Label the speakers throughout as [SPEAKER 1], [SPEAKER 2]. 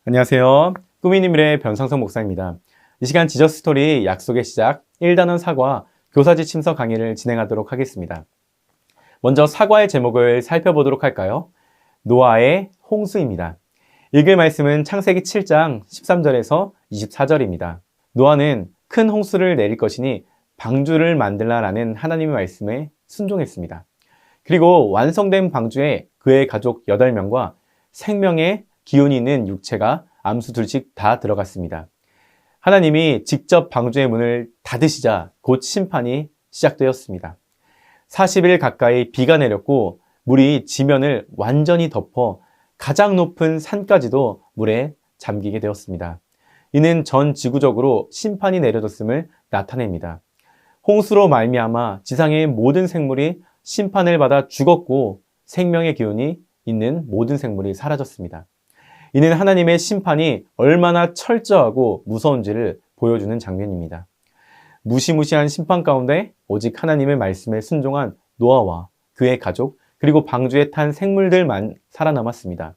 [SPEAKER 1] 안녕하세요. 꾸미님의 변상석 목사입니다. 이 시간 지저스 스토리 약속의 시작 1단원 사과 교사지 침서 강의를 진행하도록 하겠습니다. 먼저 사과의 제목을 살펴보도록 할까요? 노아의 홍수입니다. 읽을 말씀은 창세기 7장 13절에서 24절입니다. 노아는 큰 홍수를 내릴 것이니 방주를 만들라라는 하나님의 말씀에 순종했습니다. 그리고 완성된 방주에 그의 가족 8명과 생명의 기운이 있는 육체가 암수 둘씩 다 들어갔습니다. 하나님이 직접 방주의 문을 닫으시자 곧 심판이 시작되었습니다. 40일 가까이 비가 내렸고 물이 지면을 완전히 덮어 가장 높은 산까지도 물에 잠기게 되었습니다. 이는 전 지구적으로 심판이 내려졌음을 나타냅니다. 홍수로 말미암아 지상의 모든 생물이 심판을 받아 죽었고 생명의 기운이 있는 모든 생물이 사라졌습니다. 이는 하나님의 심판이 얼마나 철저하고 무서운지를 보여주는 장면입니다. 무시무시한 심판 가운데 오직 하나님의 말씀에 순종한 노아와 그의 가족 그리고 방주에 탄 생물들만 살아남았습니다.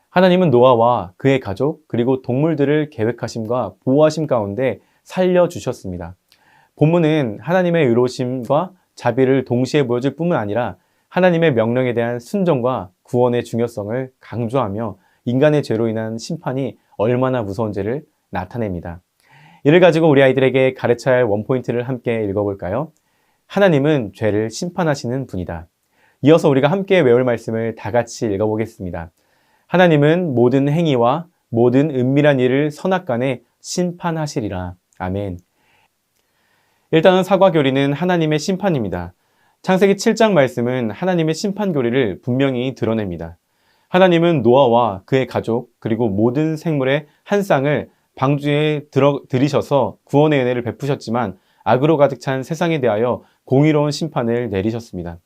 [SPEAKER 1] 하나님은 노아와 그의 가족 그리고 동물들을 계획하심과 보호하심 가운데 살려주셨습니다. 본문은 하나님의 의로우심과 자비를 동시에 보여줄 뿐만 아니라 하나님의 명령에 대한 순종과 구원의 중요성을 강조하며 인간의 죄로 인한 심판이 얼마나 무서운지를 나타냅니다. 이를 가지고 우리 아이들에게 가르쳐야 할 원포인트를 함께 읽어볼까요? 하나님은 죄를 심판하시는 분이다. 이어서 우리가 함께 외울 말씀을 다 같이 읽어보겠습니다. 하나님은 모든 행위와 모든 은밀한 일을 선악간에 심판하시리라. 아멘. 일단은 사과 교리는 하나님의 심판입니다. 창세기 7장 말씀은 하나님의 심판 교리를 분명히 드러냅니다. 하나님은 노아와 그의 가족 그리고 모든 생물의 한 쌍을 방주에 들이셔서 구원의 은혜를 베푸셨지만 악으로 가득 찬 세상에 대하여 공의로운 심판을 내리셨습니다.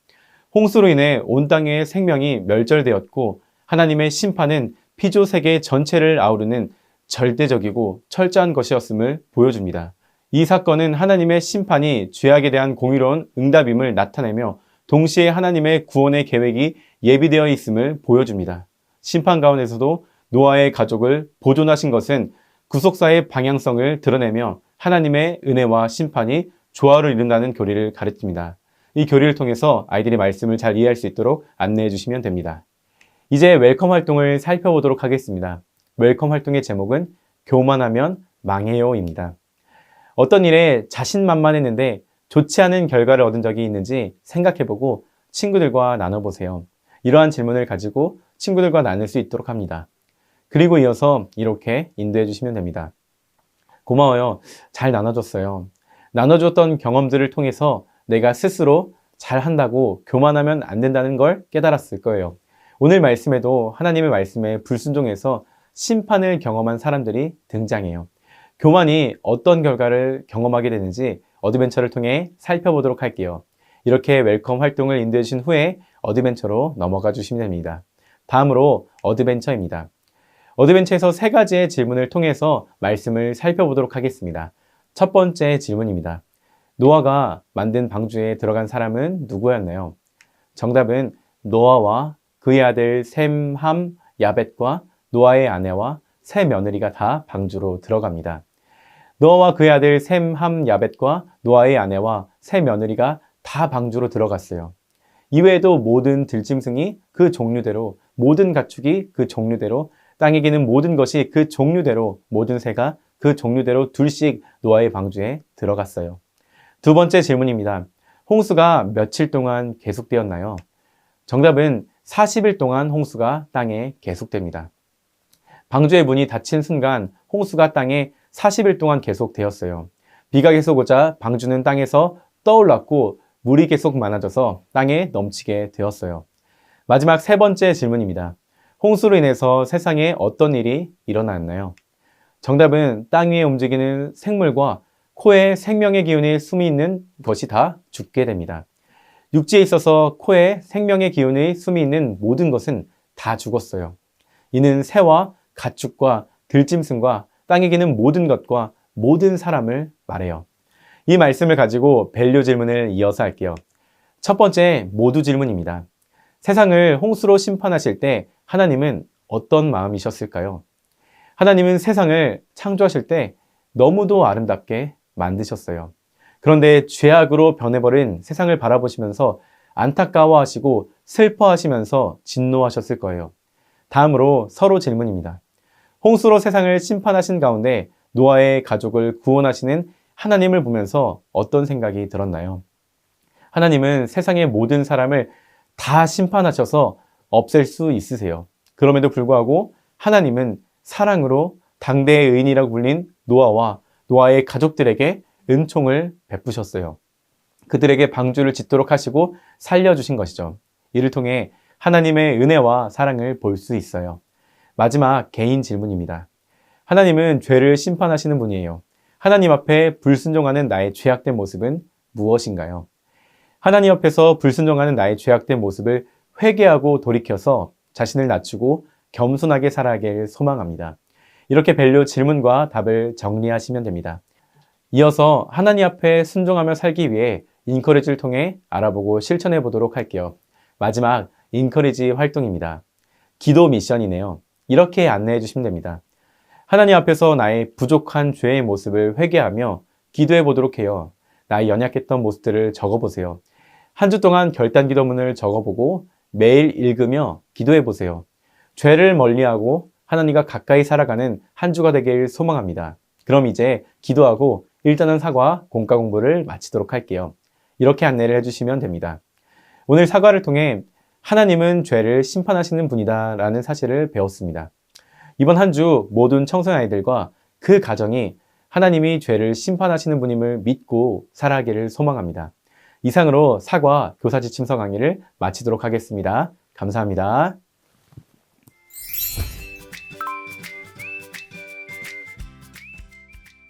[SPEAKER 1] 홍수로 인해 온 땅의 생명이 멸절되었고 하나님의 심판은 피조 세계 전체를 아우르는 절대적이고 철저한 것이었음을 보여줍니다. 이 사건은 하나님의 심판이 죄악에 대한 공의로운 응답임을 나타내며 동시에 하나님의 구원의 계획이 예비되어 있음을 보여줍니다. 심판 가운데서도 노아의 가족을 보존하신 것은 구속사의 방향성을 드러내며 하나님의 은혜와 심판이 조화를 이룬다는 교리를 가르칩니다. 이 교리를 통해서 아이들이 말씀을 잘 이해할 수 있도록 안내해 주시면 됩니다. 이제 웰컴 활동을 살펴보도록 하겠습니다. 웰컴 활동의 제목은 교만하면 망해요입니다. 어떤 일에 자신만만했는데 좋지 않은 결과를 얻은 적이 있는지 생각해보고 친구들과 나눠보세요. 이러한 질문을 가지고 친구들과 나눌 수 있도록 합니다. 그리고 이어서 이렇게 인도해 주시면 됩니다. 고마워요. 잘 나눠줬어요. 나눠줬던 경험들을 통해서 내가 스스로 잘한다고 교만하면 안 된다는 걸 깨달았을 거예요. 오늘 말씀에도 하나님의 말씀에 불순종해서 심판을 경험한 사람들이 등장해요. 교만이 어떤 결과를 경험하게 되는지 어드벤처를 통해 살펴보도록 할게요. 이렇게 웰컴 활동을 인도해 주신 후에 어드벤처로 넘어가 주시면 됩니다. 다음으로 어드벤처입니다. 어드벤처에서 3가지의 질문을 통해서 말씀을 살펴보도록 하겠습니다. 첫 번째 질문입니다. 노아가 만든 방주에 들어간 사람은 누구였나요? 정답은 노아와 그의 아들 셈, 함, 야벳과 노아의 아내와 세 며느리가 다 방주로 들어갑니다. 노아와 그의 아들 셈, 함, 야벳과 노아의 아내와 세 며느리가 다 방주로 들어갔어요. 이외에도 모든 들짐승이 그 종류대로, 모든 가축이 그 종류대로, 땅에 기는 모든 것이 그 종류대로, 모든 새가 그 종류대로 둘씩 노아의 방주에 들어갔어요. 두 번째 질문입니다. 홍수가 며칠 동안 계속되었나요? 정답은 40일 동안 홍수가 땅에 계속됩니다. 방주의 문이 닫힌 순간 홍수가 땅에 40일 동안 계속되었어요. 비가 계속 오자 방주는 땅에서 떠올랐고 물이 계속 많아져서 땅에 넘치게 되었어요. 마지막 3번째 질문입니다. 홍수로 인해서 세상에 어떤 일이 일어났나요? 정답은 땅 위에 움직이는 생물과 코에 생명의 기운이 숨이 있는 것이 다 죽게 됩니다. 육지에 있어서 코에 생명의 기운의 숨이 있는 모든 것은 다 죽었어요. 이는 새와 가축과 들짐승과 땅에 기는 모든 것과 모든 사람을 말해요. 이 말씀을 가지고 밸류 질문을 이어서 할게요. 첫 번째 모두 질문입니다. 세상을 홍수로 심판하실 때 하나님은 어떤 마음이셨을까요? 하나님은 세상을 창조하실 때 너무도 아름답게 만드셨어요. 그런데 죄악으로 변해버린 세상을 바라보시면서 안타까워하시고 슬퍼하시면서 진노하셨을 거예요. 다음으로 서로 질문입니다. 홍수로 세상을 심판하신 가운데 노아의 가족을 구원하시는 하나님을 보면서 어떤 생각이 들었나요? 하나님은 세상의 모든 사람을 다 심판하셔서 없앨 수 있으세요. 그럼에도 불구하고 하나님은 사랑으로 당대의 의인이라고 불린 노아와 노아의 가족들에게 은총을 베푸셨어요. 그들에게 방주를 짓도록 하시고 살려주신 것이죠. 이를 통해 하나님의 은혜와 사랑을 볼 수 있어요. 마지막 개인 질문입니다. 하나님은 죄를 심판하시는 분이에요. 하나님 앞에 불순종하는 나의 죄악된 모습은 무엇인가요? 하나님 앞에서 불순종하는 나의 죄악된 모습을 회개하고 돌이켜서 자신을 낮추고 겸손하게 살아가길 소망합니다. 이렇게 밸류 질문과 답을 정리하시면 됩니다. 이어서 하나님 앞에 순종하며 살기 위해 인커리지를 통해 알아보고 실천해 보도록 할게요. 마지막 인커리지 활동입니다. 기도 미션이네요. 이렇게 안내해 주시면 됩니다. 하나님 앞에서 나의 부족한 죄의 모습을 회개하며 기도해 보도록 해요. 나의 연약했던 모습들을 적어보세요. 한 주 동안 결단 기도문을 적어보고 매일 읽으며 기도해 보세요. 죄를 멀리하고 하나님과 가까이 살아가는 한 주가 되길 소망합니다. 그럼 이제 기도하고 일단은 사과 공과 공부를 마치도록 할게요. 이렇게 안내를 해주시면 됩니다. 오늘 사과를 통해 하나님은 죄를 심판하시는 분이다 라는 사실을 배웠습니다. 이번 한 주 모든 청소년 아이들과 그 가정이 하나님이 죄를 심판하시는 분임을 믿고 살아가기를 소망합니다. 이상으로 사과 교사지침서 강의를 마치도록 하겠습니다. 감사합니다.